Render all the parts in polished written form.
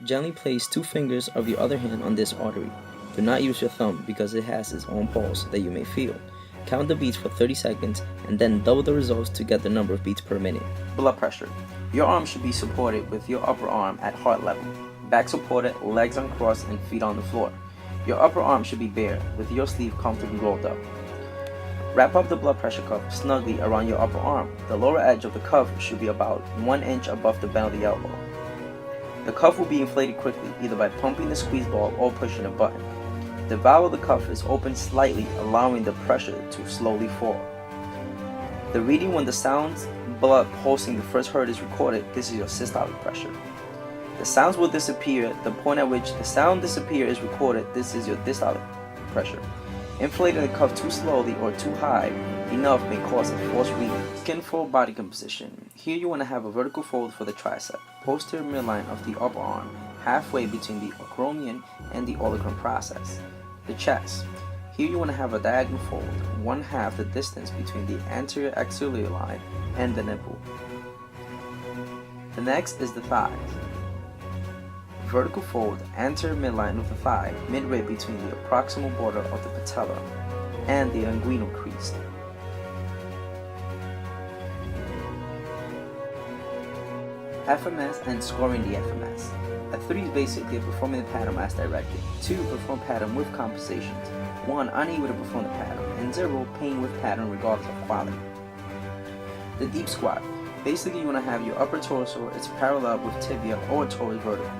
Gently place 2 fingers of your other hand on this artery. Do not use your thumb because it has its own pulse that you may feel. Count the beats for 30 seconds and then double the results to get the number of beats per minute. Blood pressure. Your arm should be supported with your upper arm at heart level. Back supported, legs uncrossed, and feet on the floor. Your upper arm should be bare, with your sleeve comfortably rolled up. Wrap up the blood pressure cuff snugly around your upper arm. The lower edge of the cuff should be about 1 inch above the bend of the elbow. The cuff will be inflated quickly, either by pumping the squeeze ball or pushing a button. The valve of the cuff is opened slightly, allowing the pressure to slowly fall. The reading when the sounds blood pulsing the first hertz is recorded, this is your systolic pressure. The sounds will disappear. The point at which the sound disappears is recorded, this is your diastolic pressure. Inflating the cuff too slowly or too high enough may cause a false reading. Skin fold body composition. Here you want to have a vertical fold for the tricep, posterior midline of the upper arm, halfway between the acromion and the olecranon process. The chest. Here you want to have a diagonal fold, 1/2 the distance between the anterior axillary line and the nipple. The next is the thighs. Vertical fold, anterior midline of the thigh, midway between the proximal border of the patella and the inguinal crease. FMS and scoring the FMS. A 3 is basically performing the pattern as directed. 2, perform pattern with compensations. 1, unable to perform the pattern. And 0, paying with pattern regardless of quality. The deep squat. Basically you want to have your upper torso is parallel with tibia or toes vertical.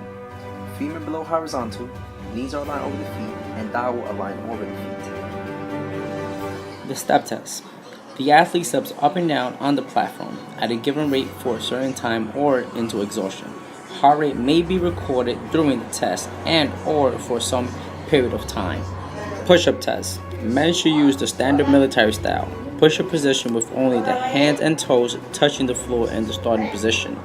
Femur below horizontal, knees are aligned over the feet, and thigh will align over the feet. The step test. The athlete steps up and down on the platform at a given rate for a certain time or into exhaustion. Heart rate may be recorded during the test and or for some period of time. Push-up test. Men should use the standard military style. Push-up position with only the hands and toes touching the floor in the starting position.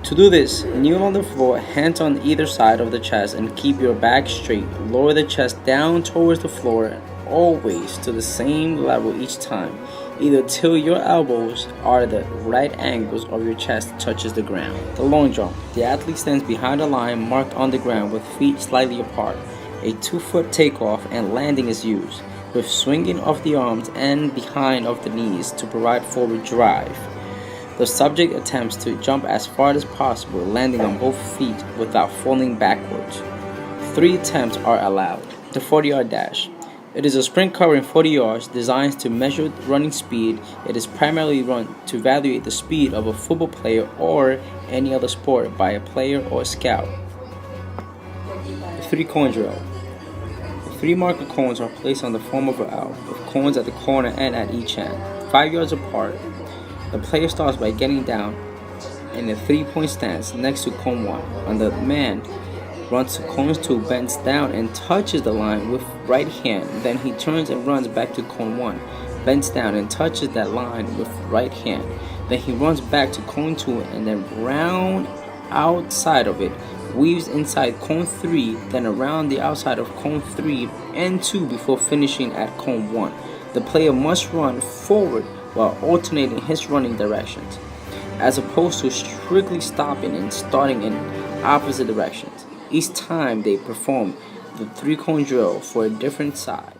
To do this, kneel on the floor, hands on either side of the chest and keep your back straight. Lower the chest down towards the floor, always to the same level each time, either till your elbows are the right angles of your chest touches the ground. The long jump. The athlete stands behind a line marked on the ground with feet slightly apart. A 2-foot takeoff and landing is used, with swinging of the arms and behind of the knees to provide forward drive. The subject attempts to jump as far as possible, landing on both feet without falling backwards. 3 attempts are allowed. The 40-yard dash. It is a sprint covering 40 yards designed to measure running speed. It is primarily run to evaluate the speed of a football player or any other sport by a player or a scout. The 3-cone drill. The 3 marker cones are placed on the form of an L, with cones at the corner and at each end, 5 yards apart. The player starts by getting down in a 3-point stance next to cone 1. On the man runs to cone 2, bends down and touches the line with right hand. Then he turns and runs back to cone 1, bends down and touches that line with right hand. Then he runs back to cone 2 and then round outside of it, weaves inside cone 3, then around the outside of cone 3 and 2 before finishing at cone 1. The player must run forward while alternating his running directions, as opposed to strictly stopping and starting in opposite directions. Each time they perform the 3-cone drill for a different side.